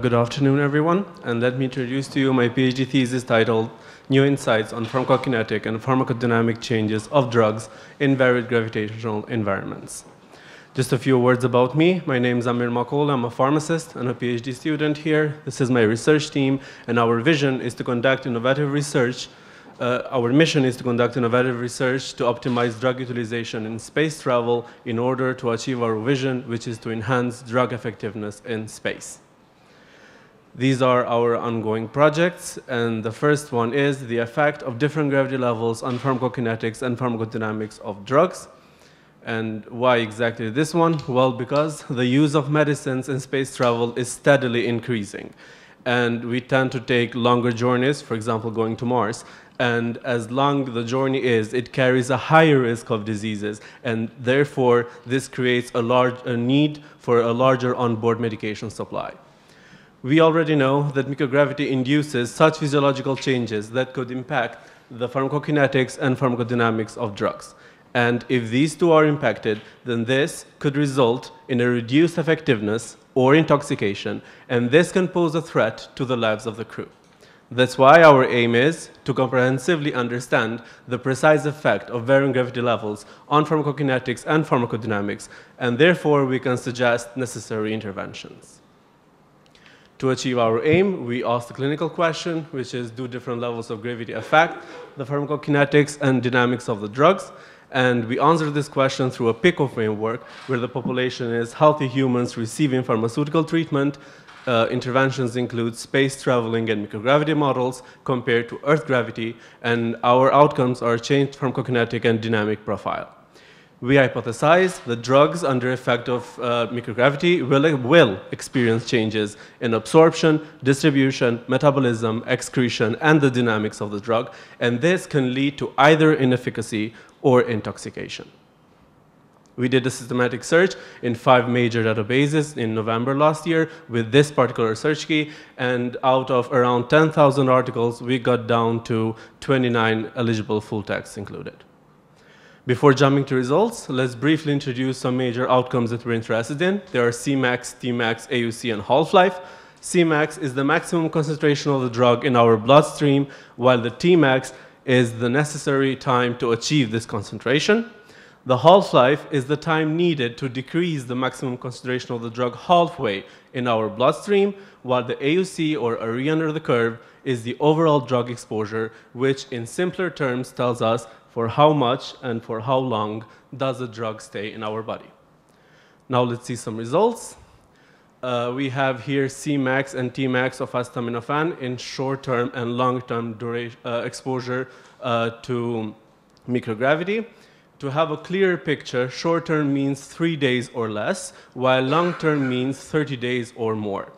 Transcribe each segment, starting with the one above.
Good afternoon, everyone, and let me introduce to you my PhD thesis titled New Insights on Pharmacokinetic and Pharmacodynamic Changes of Drugs in Varied Gravitational Environments. Just a few words about me. My name is Amir. I'm a pharmacist and a PhD student here. This is my research team, and our vision is to conduct innovative research. Our mission is to conduct innovative research to optimize drug utilization in space travel in order to achieve our vision, which is to enhance drug effectiveness in space. These are our ongoing projects, and the first one is the effect of different gravity levels on pharmacokinetics and pharmacodynamics of drugs. And why exactly this one? Well, because the use of medicines in space travel is steadily increasing. And we tend to take longer journeys, for example, going to Mars. And as long the journey is, it carries a higher risk of diseases. And therefore, this creates a need for a larger onboard medication supply. We already know that microgravity induces such physiological changes that could impact the pharmacokinetics and pharmacodynamics of drugs. And if these two are impacted, then this could result in a reduced effectiveness or intoxication, and this can pose a threat to the lives of the crew. That's why our aim is to comprehensively understand the precise effect of varying gravity levels on pharmacokinetics and pharmacodynamics, and therefore we can suggest necessary interventions. To achieve our aim, we ask the clinical question, which is, do different levels of gravity affect the pharmacokinetics and dynamics of the drugs? And we answer this question through a PICO framework, where the population is healthy humans receiving pharmaceutical treatment. Interventions include space traveling and microgravity models compared to Earth gravity, and our outcomes are changed pharmacokinetic and dynamic profile. We hypothesize that drugs under effect of microgravity will experience changes in absorption, distribution, metabolism, excretion, and the dynamics of the drug, and this can lead to either inefficacy or intoxication. We did a systematic search in 5 major databases in November last year with this particular search key, and out of around 10,000 articles, we got down to 29 eligible full texts included. Before jumping to results, let's briefly introduce some major outcomes that we're interested in. There are Cmax, Tmax, AUC, and half-life. Cmax is the maximum concentration of the drug in our bloodstream, while the Tmax is the necessary time to achieve this concentration. The half-life is the time needed to decrease the maximum concentration of the drug halfway in our bloodstream, while the AUC, or area under the curve, is the overall drug exposure, which in simpler terms tells us for how much and for how long does the drug stay in our body. Now let's see some results. We have here Cmax and Tmax of acetaminophen in short-term and long-term exposure to microgravity. To have a clearer picture, short-term means 3 days or less, while long-term means 30 days or more.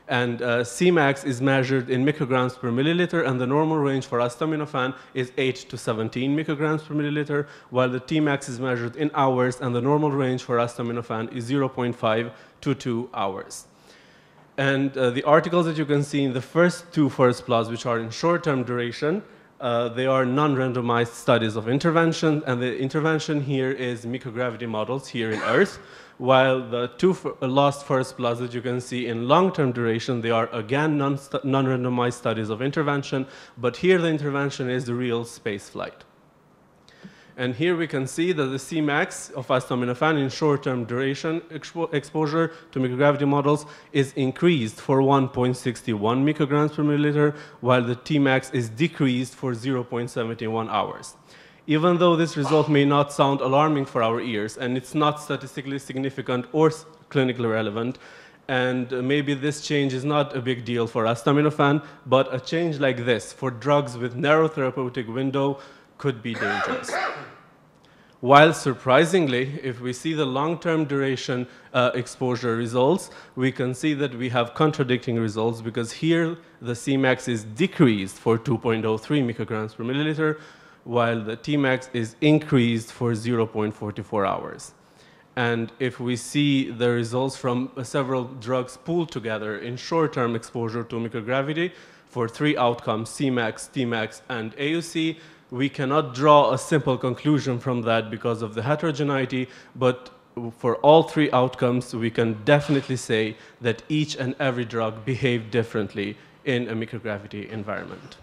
And Cmax is measured in micrograms per milliliter, and the normal range for acetaminophen is 8 to 17 micrograms per milliliter, while the Tmax is measured in hours, and the normal range for acetaminophen is 0.5 to 2 hours. And the articles that you can see in the first 2 plots, which are in short-term duration, they are non-randomized studies of intervention, and the intervention here is microgravity models here in Earth, while the 2 last plots that you can see in long-term duration, they are again non-randomized studies of intervention, but here the intervention is the real space flight. And here we can see that the Cmax of acetaminophen in short-term duration exposure to microgravity models is increased for 1.61 micrograms per milliliter, while the Tmax is decreased for 0.71 hours. Even though this result may not sound alarming for our ears, and it's not statistically significant or clinically relevant, and maybe this change is not a big deal for acetaminophen, but a change like this for drugs with narrow therapeutic window could be dangerous. While surprisingly, if we see the long-term duration exposure results, we can see that we have contradicting results, because here the Cmax is decreased for 2.03 micrograms per milliliter, while the Tmax is increased for 0.44 hours. And if we see the results from several drugs pooled together in short-term exposure to microgravity for 3 outcomes, Cmax, Tmax, and AUC, we cannot draw a simple conclusion from that because of the heterogeneity, but for all three outcomes, we can definitely say that each and every drug behaved differently in a microgravity environment.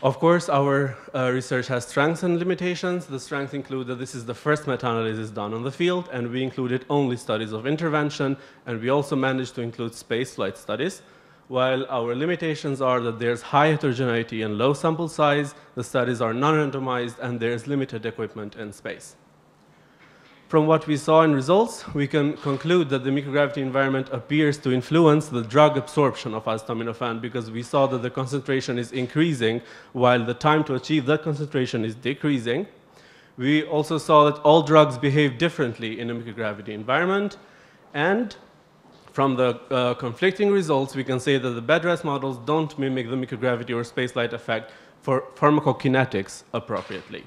Of course, our research has strengths and limitations. The strengths include that this is the first meta-analysis done on the field, and we included only studies of intervention, and we also managed to include space flight studies. While our limitations are that there's high heterogeneity and low sample size, the studies are non-randomized, and there's limited equipment in space. From what we saw in results, we can conclude that the microgravity environment appears to influence the drug absorption of acetaminophen, because we saw that the concentration is increasing while the time to achieve that concentration is decreasing. We also saw that all drugs behave differently in a microgravity environment, and from the conflicting results, we can say that the bed-rest models don't mimic the microgravity or spaceflight effect for pharmacokinetics appropriately.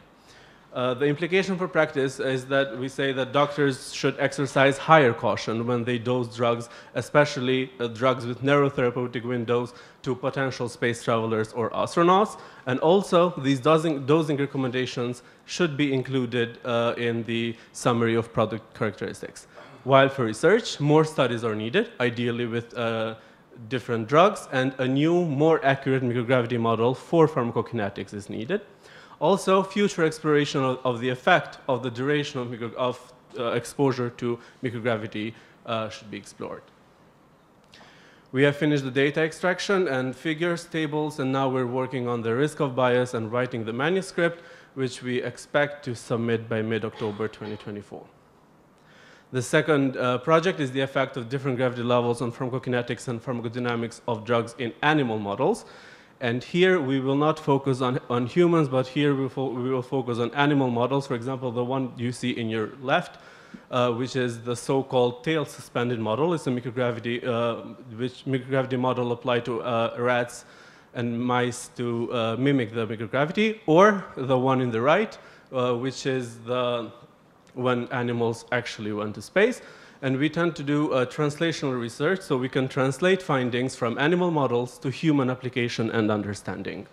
The implication for practice is that we say that doctors should exercise higher caution when they dose drugs, especially drugs with narrow therapeutic windows to potential space travelers or astronauts. And also, these dosing recommendations should be included in the summary of product characteristics. While for research, more studies are needed, ideally with different drugs, and a new, more accurate microgravity model for pharmacokinetics is needed. Also, future exploration of the effect of the duration of exposure to microgravity should be explored. We have finished the data extraction and figures, tables, and now we're working on the risk of bias and writing the manuscript, which we expect to submit by mid-October 2024. The second project is the effect of different gravity levels on pharmacokinetics and pharmacodynamics of drugs in animal models. And here we will not focus on humans, but here we will focus on animal models. For example, the one you see in your left, which is the so-called tail-suspended model. It's a microgravity model applied to rats and mice to mimic the microgravity, or the one in the right, which is when animals actually went to space. And we tend to do translational research, so we can translate findings from animal models to human application and understanding.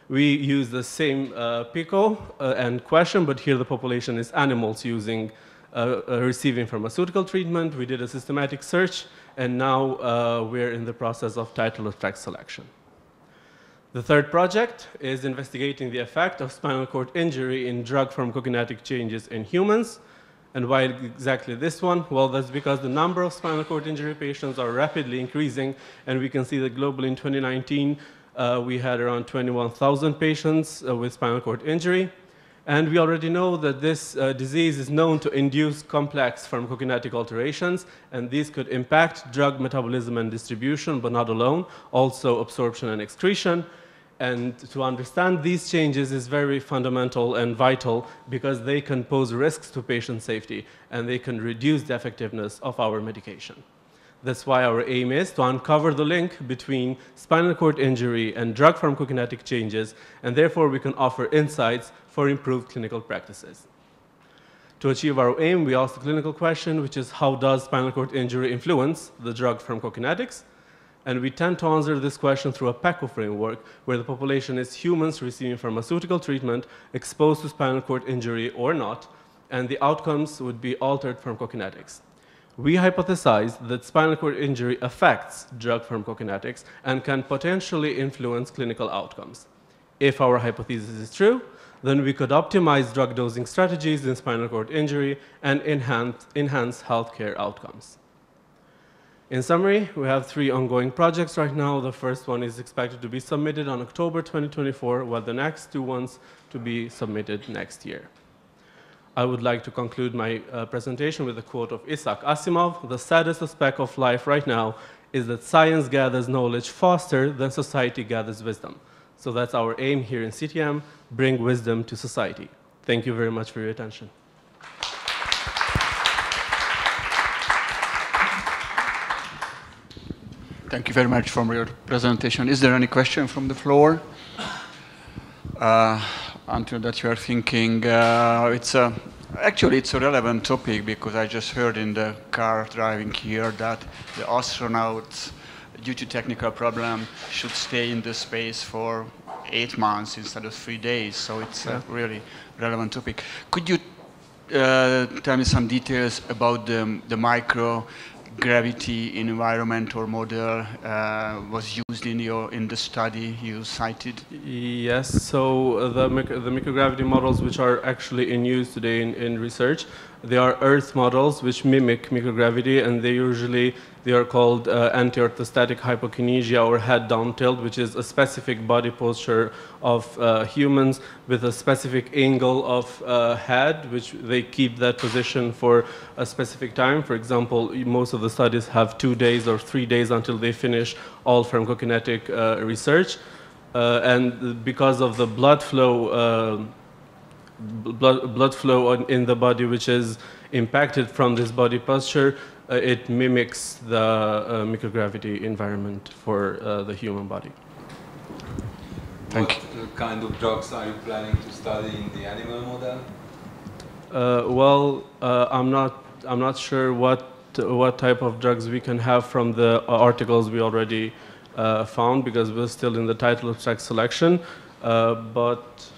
We use the same PICO and question, but here the population is animals receiving pharmaceutical treatment. We did a systematic search, and now we're in the process of title of track selection. The third project is investigating the effect of spinal cord injury in drug pharmacokinetic changes in humans. And why exactly this one? Well, that's because the number of spinal cord injury patients are rapidly increasing, and we can see that globally in 2019, we had around 21,000 patients with spinal cord injury. And we already know that this disease is known to induce complex pharmacokinetic alterations, and these could impact drug metabolism and distribution, but not alone, also absorption and excretion. And to understand these changes is very fundamental and vital, because they can pose risks to patient safety and they can reduce the effectiveness of our medication. That's why our aim is to uncover the link between spinal cord injury and drug pharmacokinetic changes, and therefore we can offer insights for improved clinical practices. To achieve our aim, we asked the clinical question, which is how does spinal cord injury influence the drug pharmacokinetics? And we tend to answer this question through a PECO framework, where the population is humans receiving pharmaceutical treatment exposed to spinal cord injury or not, and the outcomes would be altered pharmacokinetics. We hypothesized that spinal cord injury affects drug pharmacokinetics and can potentially influence clinical outcomes. If our hypothesis is true, then we could optimize drug dosing strategies in spinal cord injury and enhance healthcare outcomes. In summary, we have 3 ongoing projects right now. The first one is expected to be submitted on October 2024, while the next 2 ones to be submitted next year. I would like to conclude my presentation with a quote of Isaac Asimov: "The saddest aspect of life right now is that science gathers knowledge faster than society gathers wisdom." So that's our aim here in CTM, bring wisdom to society. Thank you very much for your attention. Thank you very much for your presentation. Is there any question from the floor? Until that you are thinking, actually it's a relevant topic, because I just heard in the car driving here that the astronauts, due to technical problem, should stay in the space for 8 months instead of 3 days. So it's a really relevant topic. Could you tell me some details about the microgravity environmental model was used in the study you cited? Yes, so the microgravity models which are actually in use today in research, they are Earth models which mimic microgravity, and they are called anti-orthostatic hypokinesia or head down tilt, which is a specific body posture of humans with a specific angle of head, which they keep that position for a specific time. For example, most of the studies have 2 days or 3 days until they finish all pharmacokinetic research. And because of the blood flow in the body which is impacted from this body posture, it mimics the microgravity environment for the human body. What kind of drugs are you planning to study in the animal model? I'm not sure what type of drugs we can have from the articles we already found, because we're still in the title abstract selection, but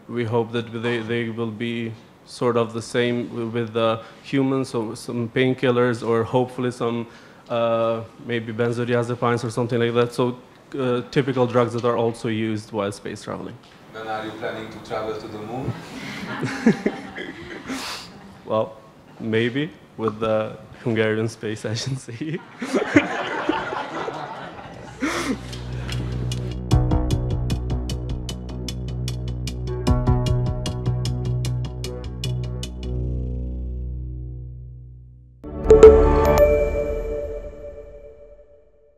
we hope that they will be sort of the same with the humans, so some painkillers or hopefully some maybe benzodiazepines or something like that. So typical drugs that are also used while space traveling. When are you planning to travel to the moon? Well, maybe with the Hungarian Space Agency.